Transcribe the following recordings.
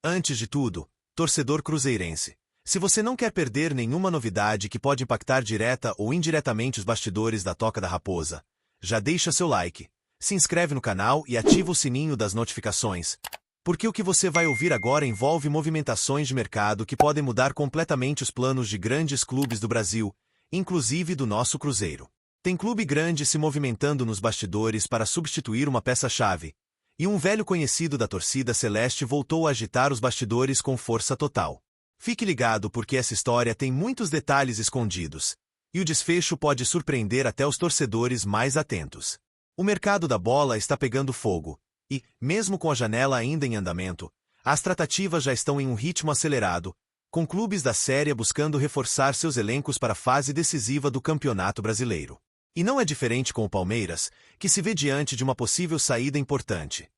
Antes de tudo, torcedor cruzeirense, se você não quer perder nenhuma novidade que pode impactar direta ou indiretamente os bastidores da Toca da Raposa, já deixa seu like, se inscreve no canal e ativa o sininho das notificações, porque o que você vai ouvir agora envolve movimentações de mercado que podem mudar completamente os planos de grandes clubes do Brasil, inclusive do nosso Cruzeiro. Tem clube grande se movimentando nos bastidores para substituir uma peça-chave, e um velho conhecido da torcida celeste voltou a agitar os bastidores com força total. Fique ligado porque essa história tem muitos detalhes escondidos, e o desfecho pode surpreender até os torcedores mais atentos. O mercado da bola está pegando fogo, e, mesmo com a janela ainda em andamento, as tratativas já estão em um ritmo acelerado, com clubes da Série A buscando reforçar seus elencos para a fase decisiva do Campeonato Brasileiro. E não é diferente com o Palmeiras, que se vê diante de uma possível saída importante.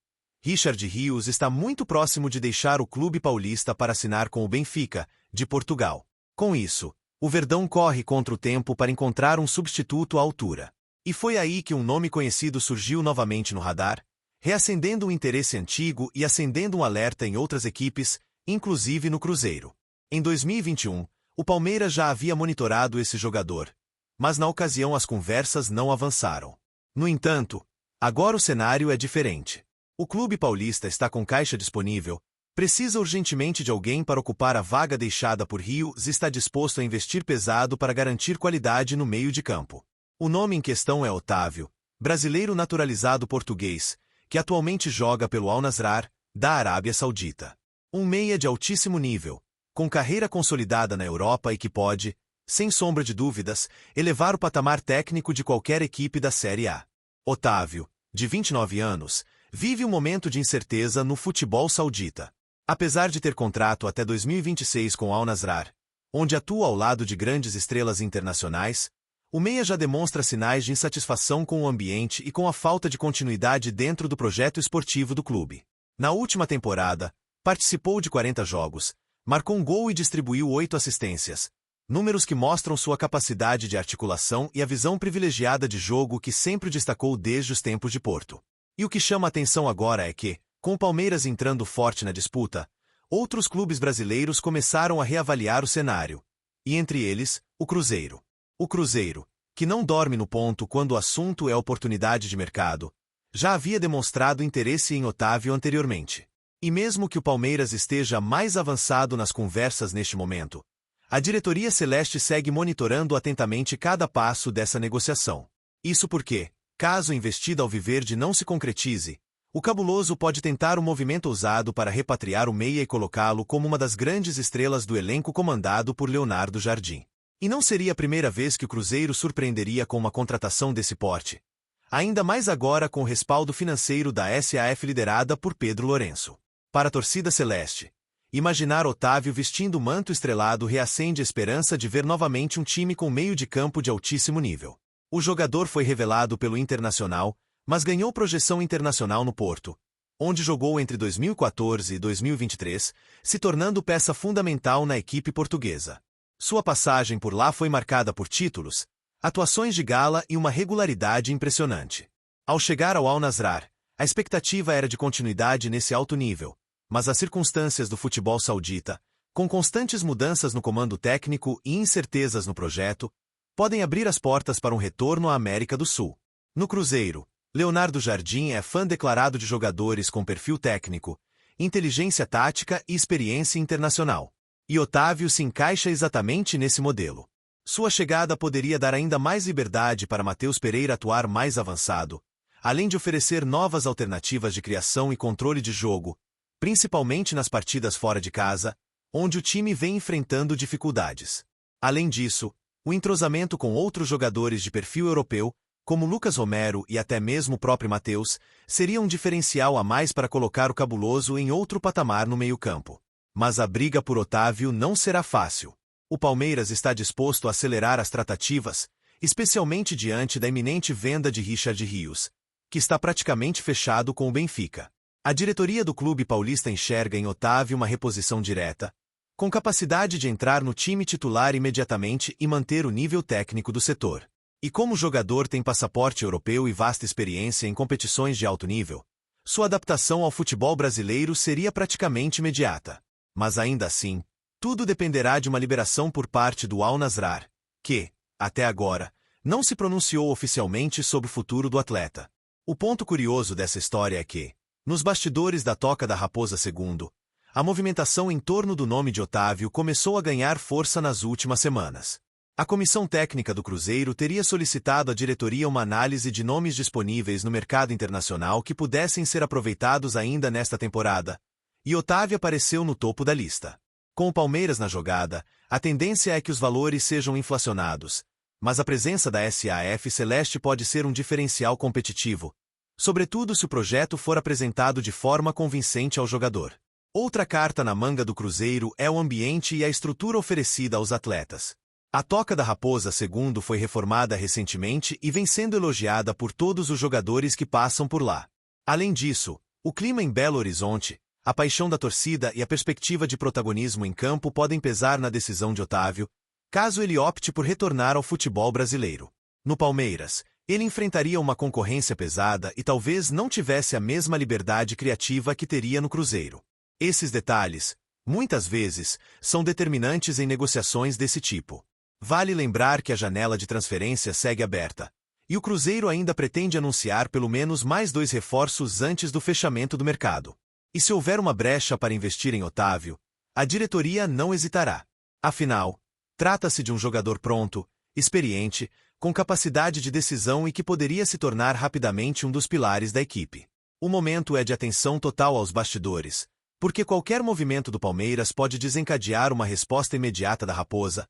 Richard Rios está muito próximo de deixar o clube paulista para assinar com o Benfica, de Portugal. Com isso, o Verdão corre contra o tempo para encontrar um substituto à altura. E foi aí que um nome conhecido surgiu novamente no radar, reacendendo um interesse antigo e acendendo um alerta em outras equipes, inclusive no Cruzeiro. Em 2021, o Palmeiras já havia monitorado esse jogador, mas na ocasião as conversas não avançaram. No entanto, agora o cenário é diferente. O clube paulista está com caixa disponível, precisa urgentemente de alguém para ocupar a vaga deixada por Rios e está disposto a investir pesado para garantir qualidade no meio de campo. O nome em questão é Otávio, brasileiro naturalizado português, que atualmente joga pelo Al-Nassr, da Arábia Saudita. Um meia de altíssimo nível, com carreira consolidada na Europa e que pode, sem sombra de dúvidas, elevar o patamar técnico de qualquer equipe da Série A. Otávio, de 29 anos, vive um momento de incerteza no futebol saudita. Apesar de ter contrato até 2026 com o Al-Nassr, onde atua ao lado de grandes estrelas internacionais, o meia já demonstra sinais de insatisfação com o ambiente e com a falta de continuidade dentro do projeto esportivo do clube. Na última temporada, participou de 40 jogos, marcou um gol e distribuiu 8 assistências, números que mostram sua capacidade de articulação e a visão privilegiada de jogo que sempre destacou desde os tempos de Porto. E o que chama a atenção agora é que, com o Palmeiras entrando forte na disputa, outros clubes brasileiros começaram a reavaliar o cenário, e entre eles, o Cruzeiro. O Cruzeiro, que não dorme no ponto quando o assunto é oportunidade de mercado, já havia demonstrado interesse em Otávio anteriormente. E mesmo que o Palmeiras esteja mais avançado nas conversas neste momento, a diretoria celeste segue monitorando atentamente cada passo dessa negociação. Isso porque, caso a investida alviverde não se concretize, o cabuloso pode tentar um movimento ousado para repatriar o meia e colocá-lo como uma das grandes estrelas do elenco comandado por Leonardo Jardim. E não seria a primeira vez que o Cruzeiro surpreenderia com uma contratação desse porte, ainda mais agora com o respaldo financeiro da SAF liderada por Pedro Lourenço. Para a torcida celeste, imaginar Otávio vestindo o manto estrelado reacende a esperança de ver novamente um time com meio de campo de altíssimo nível. O jogador foi revelado pelo Internacional, mas ganhou projeção internacional no Porto, onde jogou entre 2014 e 2023, se tornando peça fundamental na equipe portuguesa. Sua passagem por lá foi marcada por títulos, atuações de gala e uma regularidade impressionante. Ao chegar ao Al-Nassr, a expectativa era de continuidade nesse alto nível, mas as circunstâncias do futebol saudita, com constantes mudanças no comando técnico e incertezas no projeto, podem abrir as portas para um retorno à América do Sul. No Cruzeiro, Leonardo Jardim é fã declarado de jogadores com perfil técnico, inteligência tática e experiência internacional. E Otávio se encaixa exatamente nesse modelo. Sua chegada poderia dar ainda mais liberdade para Matheus Pereira atuar mais avançado, além de oferecer novas alternativas de criação e controle de jogo, principalmente nas partidas fora de casa, onde o time vem enfrentando dificuldades. Além disso, o entrosamento com outros jogadores de perfil europeu, como Lucas Romero e até mesmo o próprio Matheus, seria um diferencial a mais para colocar o cabuloso em outro patamar no meio-campo. Mas a briga por Otávio não será fácil. O Palmeiras está disposto a acelerar as tratativas, especialmente diante da iminente venda de Richard Rios, que está praticamente fechado com o Benfica. A diretoria do clube paulista enxerga em Otávio uma reposição direta, com capacidade de entrar no time titular imediatamente e manter o nível técnico do setor. E como o jogador tem passaporte europeu e vasta experiência em competições de alto nível, sua adaptação ao futebol brasileiro seria praticamente imediata. Mas ainda assim, tudo dependerá de uma liberação por parte do Al-Nassr, que, até agora, não se pronunciou oficialmente sobre o futuro do atleta. O ponto curioso dessa história é que, nos bastidores da Toca da Raposa II, a movimentação em torno do nome de Otávio começou a ganhar força nas últimas semanas. A comissão técnica do Cruzeiro teria solicitado à diretoria uma análise de nomes disponíveis no mercado internacional que pudessem ser aproveitados ainda nesta temporada, e Otávio apareceu no topo da lista. Com o Palmeiras na jogada, a tendência é que os valores sejam inflacionados, mas a presença da SAF Celeste pode ser um diferencial competitivo, sobretudo se o projeto for apresentado de forma convincente ao jogador. Outra carta na manga do Cruzeiro é o ambiente e a estrutura oferecida aos atletas. A Toca da Raposa II foi reformada recentemente e vem sendo elogiada por todos os jogadores que passam por lá. Além disso, o clima em Belo Horizonte, a paixão da torcida e a perspectiva de protagonismo em campo podem pesar na decisão de Otávio, caso ele opte por retornar ao futebol brasileiro. No Palmeiras, ele enfrentaria uma concorrência pesada e talvez não tivesse a mesma liberdade criativa que teria no Cruzeiro. Esses detalhes, muitas vezes, são determinantes em negociações desse tipo. Vale lembrar que a janela de transferência segue aberta, e o Cruzeiro ainda pretende anunciar pelo menos mais 2 reforços antes do fechamento do mercado. E se houver uma brecha para investir em Otávio, a diretoria não hesitará. Afinal, trata-se de um jogador pronto, experiente, com capacidade de decisão e que poderia se tornar rapidamente um dos pilares da equipe. O momento é de atenção total aos bastidores, porque qualquer movimento do Palmeiras pode desencadear uma resposta imediata da Raposa,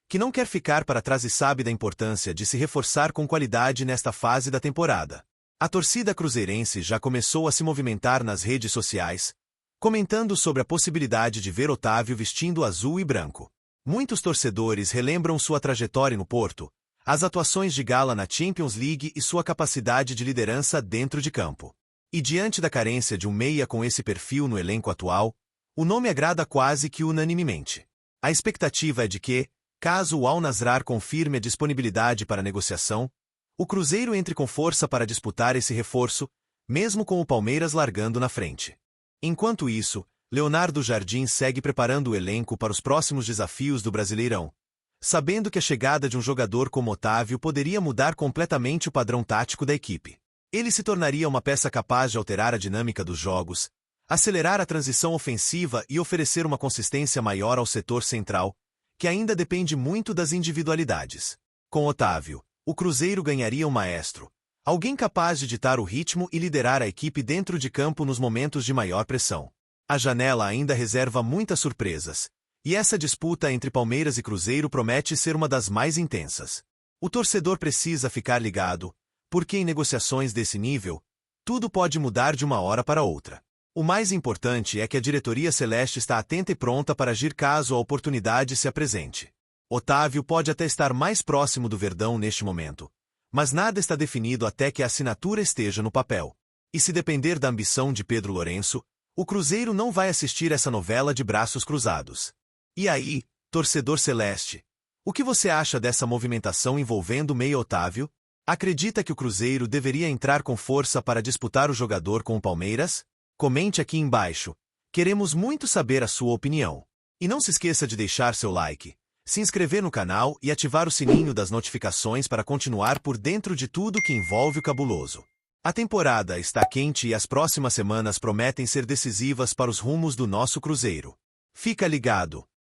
que não quer ficar para trás e sabe da importância de se reforçar com qualidade nesta fase da temporada. A torcida cruzeirense já começou a se movimentar nas redes sociais, comentando sobre a possibilidade de ver Otávio vestindo azul e branco. Muitos torcedores relembram sua trajetória no Porto, as atuações de gala na Champions League e sua capacidade de liderança dentro de campo. E diante da carência de um meia com esse perfil no elenco atual, o nome agrada quase que unanimemente. A expectativa é de que, caso o Al-Nassr confirme a disponibilidade para negociação, o Cruzeiro entre com força para disputar esse reforço, mesmo com o Palmeiras largando na frente. Enquanto isso, Leonardo Jardim segue preparando o elenco para os próximos desafios do Brasileirão, sabendo que a chegada de um jogador como Otávio poderia mudar completamente o padrão tático da equipe. Ele se tornaria uma peça capaz de alterar a dinâmica dos jogos, acelerar a transição ofensiva e oferecer uma consistência maior ao setor central, que ainda depende muito das individualidades. Com Otávio, o Cruzeiro ganharia um maestro, alguém capaz de ditar o ritmo e liderar a equipe dentro de campo nos momentos de maior pressão. A janela ainda reserva muitas surpresas, e essa disputa entre Palmeiras e Cruzeiro promete ser uma das mais intensas. O torcedor precisa ficar ligado, porque em negociações desse nível, tudo pode mudar de uma hora para outra. O mais importante é que a diretoria celeste está atenta e pronta para agir caso a oportunidade se apresente. Otávio pode até estar mais próximo do Verdão neste momento, mas nada está definido até que a assinatura esteja no papel. E se depender da ambição de Pedro Lourenço, o Cruzeiro não vai assistir essa novela de braços cruzados. E aí, torcedor celeste, o que você acha dessa movimentação envolvendo o meia Otávio? Acredita que o Cruzeiro deveria entrar com força para disputar o jogador com o Palmeiras? Comente aqui embaixo. Queremos muito saber a sua opinião. E não se esqueça de deixar seu like, se inscrever no canal e ativar o sininho das notificações para continuar por dentro de tudo que envolve o cabuloso. A temporada está quente e as próximas semanas prometem ser decisivas para os rumos do nosso Cruzeiro. Fica ligado!